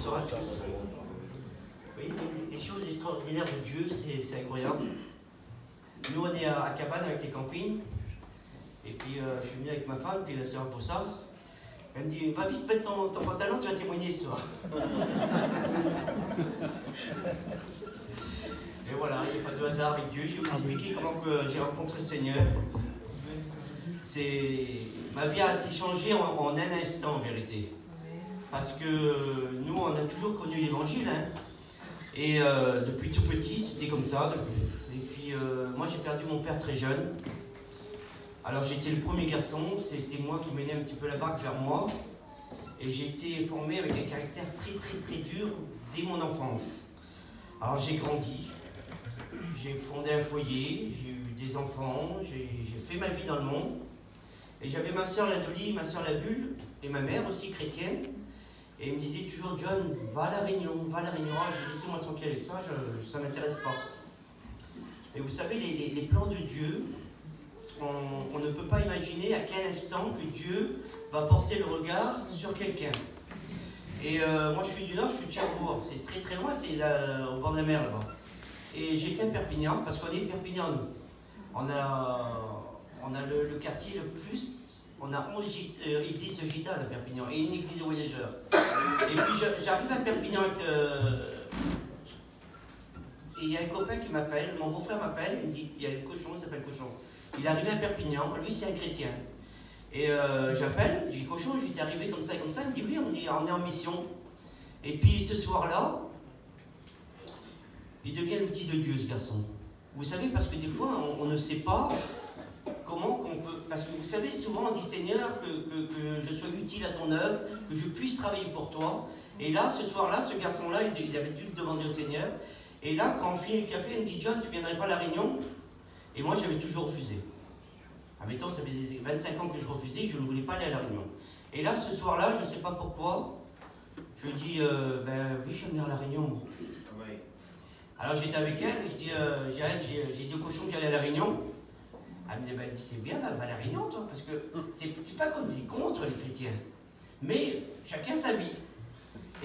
bonsoir à tous. Oui, les choses extraordinaires de Dieu, c'est incroyable. Nous, on est à Cabane avec les campings. Et puis, je suis venu avec ma femme, puis la sœur pour ça. Elle me dit, va vite mettre ton pantalon, tu vas témoigner ce soir. Et voilà, il n'y a pas de hasard avec Dieu. Je vais vous expliquer comment j'ai rencontré le Seigneur. Ma vie a été changée en un instant, en vérité. Parce que nous, on a toujours connu l'Évangile. Hein. Et depuis tout petit, c'était comme ça. Et puis, moi, j'ai perdu mon père très jeune. Alors, j'étais le premier garçon. C'était moi qui menais un petit peu la barque vers moi. Et j'ai été formé avec un caractère très dur dès mon enfance. Alors, j'ai grandi. J'ai fondé un foyer. J'ai eu des enfants. J'ai fait ma vie dans le monde. Et j'avais ma soeur la Dolly, ma soeur la Bulle, et ma mère aussi chrétienne. Et ils me disaient toujours, John, va à la Réunion, va à la Réunion. Ah, laissez-moi tranquille avec ça, ça ne m'intéresse pas. Et vous savez, les plans de Dieu, on ne peut pas imaginer à quel instant que Dieu va porter le regard sur quelqu'un. Et moi, je suis du Nord, je suis de Cherbourg. C'est très loin, c'est au bord de la mer là-bas. Et j'étais à Perpignan, parce qu'on est de Perpignan, nous. On a le quartier le plus. On a 11 églises de gitanes à Perpignan et une église de voyageurs. Et puis j'arrive à Perpignan et il y a un copain qui m'appelle, mon beau-frère m'appelle, il me dit, il y a le cochon, il s'appelle Cochon. Il est arrivé à Perpignan, lui c'est un chrétien. Et j'appelle, je dis Cochon, j'étais arrivé comme ça, il me dit oui, on est en mission. Et puis ce soir-là, il devient l'outil de Dieu ce garçon. Vous savez, parce que des fois on ne sait pas comment qu'on peut... Parce que vous savez, souvent on dit Seigneur, que je sois utile à ton œuvre, que je puisse travailler pour toi. Et là, ce soir-là, ce garçon-là, il avait dû le demander au Seigneur. Et là, quand on finit le café, il me dit John, tu viendrais pas à la Réunion? Et moi, j'avais toujours refusé. Admettons, ça faisait 25 ans que je refusais, je ne voulais pas aller à la Réunion. Et là, ce soir-là, je ne sais pas pourquoi, je dis ben oui, je vais venir à la Réunion. Alors j'étais avec elle, j'ai dit au Cochon qu'il allait à la Réunion. Elle me dit, ben, c'est bien, va à la Réunion, toi, parce que c'est pas qu'on dit contre les chrétiens, mais chacun sa vie.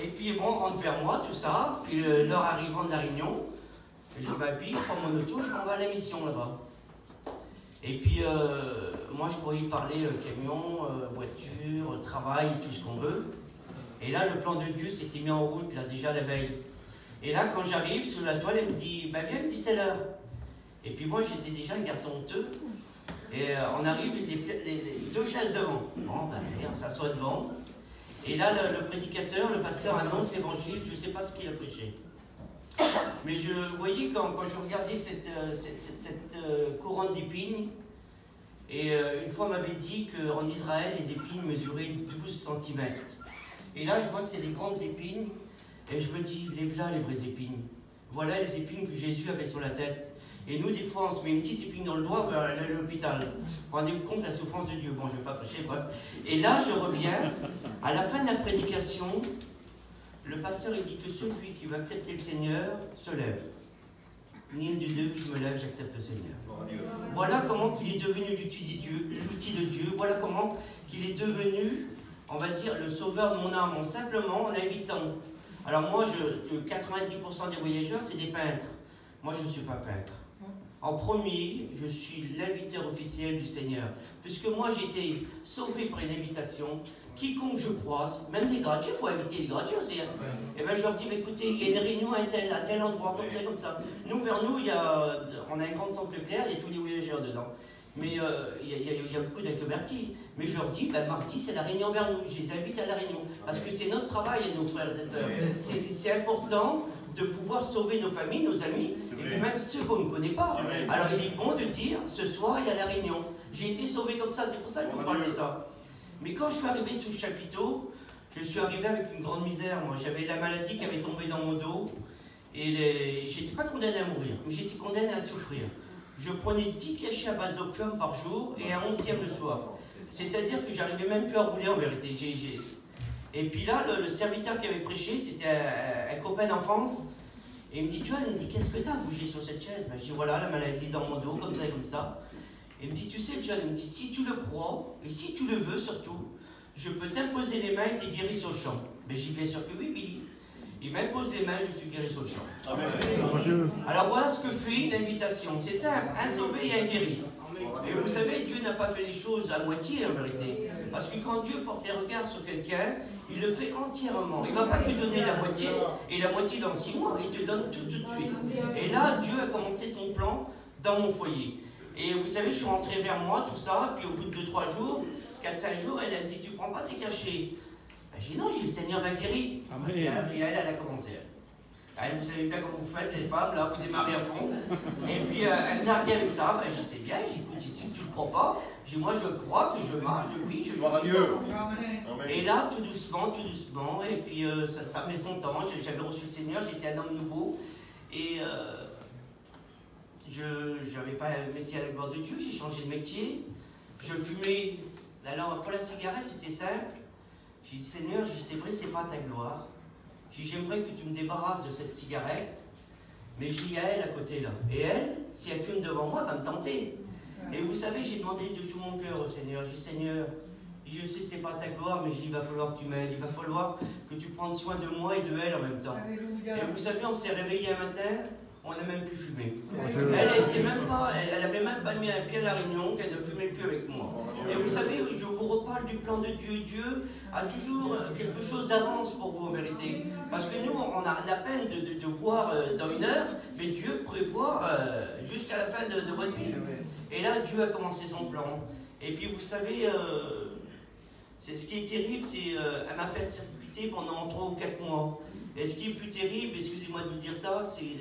Et puis bon, on rentre vers moi, tout ça, puis l'heure arrivant de la Réunion, je m'habille, je prends mon auto, je m'en vais à la mission là-bas. Et puis, moi, je pourrais y parler camion, voiture, travail, tout ce qu'on veut. Et là, le plan de Dieu s'était mis en route, là, déjà la veille. Et là, quand j'arrive sous la toile, elle me dit, ben viens, elle me dit, c'est l'heure. Et puis moi, j'étais déjà un garçon honteux. Et on arrive, les deux chaises devant. Bon, ben, on s'assoit devant. Et là, le prédicateur, le pasteur annonce l'évangile. Je ne sais pas ce qu'il a prêché. Mais je voyais, quand je regardais cette couronne d'épines, et une fois, on m'avait dit qu'en Israël, les épines mesuraient 12 cm. Et là, je vois que c'est des grandes épines. Et je me dis, lève-là les vraies épines. Voilà les épines que Jésus avait sur la tête. Et nous, des fois, on se met une petite épine dans le doigt, on va aller à l'hôpital. Rendez-vous compte de la souffrance de Dieu. Bon, je ne vais pas prêcher, bref. Et là, je reviens. À la fin de la prédication, le pasteur, il dit que celui qui veut accepter le Seigneur se lève. Ni une du deux, je me lève, j'accepte le Seigneur. Voilà comment qu'il est devenu l'outil de Dieu. Voilà comment qu'il est devenu, on va dire, le sauveur de mon âme, simplement en invitant. Alors moi, 90% des voyageurs, c'est des peintres. Moi, je ne suis pas peintre. En premier, je suis l'inviteur officiel du Seigneur. Puisque moi, j'ai été sauvé par une invitation. Quiconque je croise, même les gradiers, il faut inviter les gradiers aussi. Hein. Et bien, je leur dis, écoutez, il y a une réunion à tel endroit, comme ça. Nous, vers nous, on a un grand centre clair, il y a tous les voyageurs dedans. Mais il y a beaucoup d'inconvertis. Mais je leur dis, ben, mardi, c'est la réunion vers nous. Je les invite à la réunion. Parce que c'est notre travail, nos frères et sœurs. C'est important de pouvoir sauver nos familles, nos amis, et puis même ceux qu'on ne connaît pas. Alors il est bon de dire, ce soir, il y a la réunion. J'ai été sauvé comme ça, c'est pour ça que je vous parle de ça. Mais quand je suis arrivé sous le chapiteau, je suis arrivé avec une grande misère. Moi, j'avais la maladie qui avait tombé dans mon dos, et j'étais pas condamné à mourir, mais j'étais condamné à souffrir. Je prenais 10 cachets à base d'opium par jour, et un 11e le soir. C'est-à-dire que j'arrivais même plus à rouler en vérité. Et puis là, le serviteur qui avait prêché, c'était un copain d'enfance. Et il me dit, John, qu'est-ce que tu as bougé sur cette chaise? Ben, je dis, voilà, la maladie dans mon dos, comme ça. Et il me dit, tu sais, John, il me dit, si tu le crois, et si tu le veux surtout, je peux t'imposer les mains et t'es guéri sur le champ. Mais je dis, bien sûr que oui, Billy. il m'impose les mains, je suis guéri sur le champ. Amen. Alors voilà ce que fait l'invitation. C'est simple, un sauvé et un guéri. Et vous savez, Dieu n'a pas fait les choses à moitié en vérité. Parce que quand Dieu porte les regards sur quelqu'un, il le fait entièrement. Il ne va pas te donner la moitié, et la moitié dans 6 mois, il te donne tout de suite. Et là, Dieu a commencé son plan dans mon foyer. Et vous savez, je suis rentré vers moi, tout ça, puis au bout de 2-3 jours, 4-5 jours, elle me dit, tu ne prends pas tes cachets? Ben, j'ai dit, non, j'ai le Seigneur m'a guéri. Et elle a commencé. Elle, vous savez bien comment vous faites, les femmes, là, vous démarrez à fond. Et puis, elle m'a regardé avec ça, ben, je sais bien, j'écoute, si tu ne le crois pas, je dis, moi, je crois que je marche, je vis, je vis. Et là, tout doucement, et puis ça fait son temps, j'avais reçu le Seigneur, j'étais un homme nouveau, et je n'avais pas un métier à la gloire de Dieu, j'ai changé de métier, je fumais, alors pour la cigarette, c'était simple, j'ai dit, Seigneur, c'est vrai, c'est pas ta gloire, j'ai dit, j'aimerais que tu me débarrasses de cette cigarette, mais j'y ai elle à côté là, et elle, si elle fume devant moi, elle va me tenter. Et vous savez, j'ai demandé de tout mon cœur au Seigneur, j'ai dit, Seigneur, je sais que ce n'est pas ta gloire, mais il va falloir que tu m'aides, il va falloir que tu prennes soin de moi et de elle en même temps. Et vous savez, on s'est réveillé un matin, on n'a même plus fumé. Elle n'avait même pas mis un pied à la réunion, qu'elle ne fumait plus avec moi. Et vous savez, je vous reparle du plan de Dieu. Dieu a toujours quelque chose d'avance pour vous en vérité. Parce que nous, on a la peine de voir dans 1 heure, mais Dieu prévoit jusqu'à la fin de votre vie. Et là, Dieu a commencé son plan. Et puis vous savez, ce qui est terrible, c'est elle m'a fait circuiter pendant 3 ou 4 mois. Et ce qui est plus terrible, excusez-moi de vous dire ça, c'est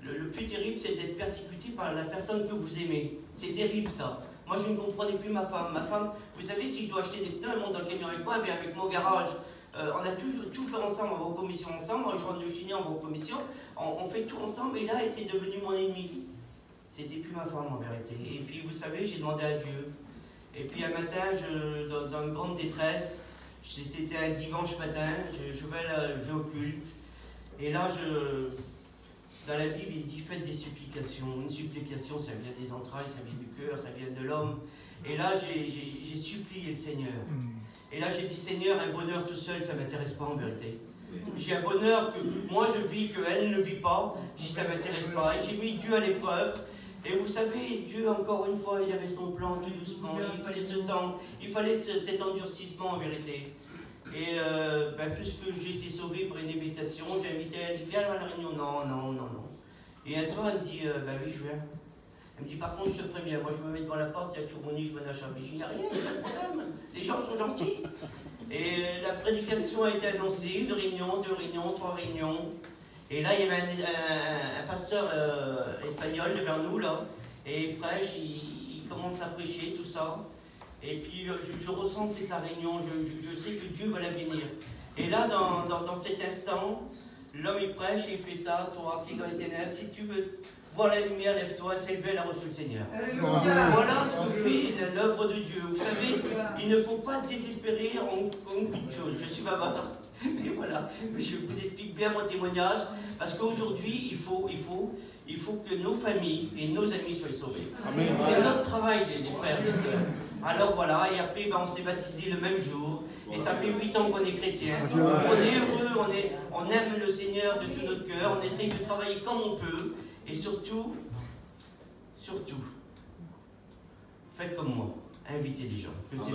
le plus terrible, c'est d'être persécuté par la personne que vous aimez. C'est terrible ça. Moi, je ne comprenais plus ma femme. Ma femme, vous savez, si je dois acheter des pneus, elle monte dans le camion avec moi, elle vient avec moi au garage. On a tout fait ensemble, on va aux commissions ensemble. Moi, je rentre de Chine, on va aux commissions. On fait tout ensemble, et là, elle était devenue mon ennemi. C'était plus ma femme en vérité. Et puis, vous savez, j'ai demandé à Dieu. Et puis un matin, dans une grande détresse, c'était un dimanche matin, je vais au culte. Et là, dans la Bible, il dit, faites des supplications. Une supplication, ça vient des entrailles, ça vient du cœur, ça vient de l'homme. Et là, j'ai supplié le Seigneur. Et là, j'ai dit, Seigneur, un bonheur tout seul, ça ne m'intéresse pas en vérité. J'ai un bonheur que moi je vis, qu'elle ne vit pas. J'ai dit, ça ne m'intéresse pas. Et j'ai mis Dieu à l'épreuve. Et vous savez, Dieu, encore une fois, il avait son plan tout doucement. Il fallait ce temps, il fallait cet endurcissement en vérité. Et puisque j'ai été sauvé pour une invitation, j'ai invité, elle dit, viens à la réunion. Non. Et un soir, elle me dit, oui, je viens. Elle me dit, par contre, je te préviens, moi je me mets devant la porte, c'est à Tourmoni, je me lâche un peu. Je dis, il n'y a rien, il n'y a pas de problème. Les gens sont gentils. Et la prédication a été annoncée, 1 réunion, 2 réunions, 3 réunions. Et là, il y avait un pasteur espagnol devant nous, là, et il prêche, il commence à prêcher, tout ça. Et puis, je ressens que c'est sa réunion, je sais que Dieu va la bénir. Et là, dans cet instant, l'homme, il prêche et il fait ça, toi qui es dans les ténèbres, si tu veux voir la lumière, lève-toi, s'est levé, elle a reçu le Seigneur. Voilà ce que fait l'œuvre de Dieu. Vous savez, il ne faut pas désespérer en beaucoup de choses. Je suis bavard. Mais voilà, je vous explique bien mon témoignage, parce qu'aujourd'hui, il faut que nos familles et nos amis soient sauvés. C'est notre travail, les frères et les sœurs. Alors voilà, et après, on s'est baptisé le même jour, et ça fait 8 ans qu'on est chrétien. On est heureux, on aime le Seigneur de tout notre cœur, on essaye de travailler comme on peut, et surtout, faites comme moi, invitez des gens. Que c'est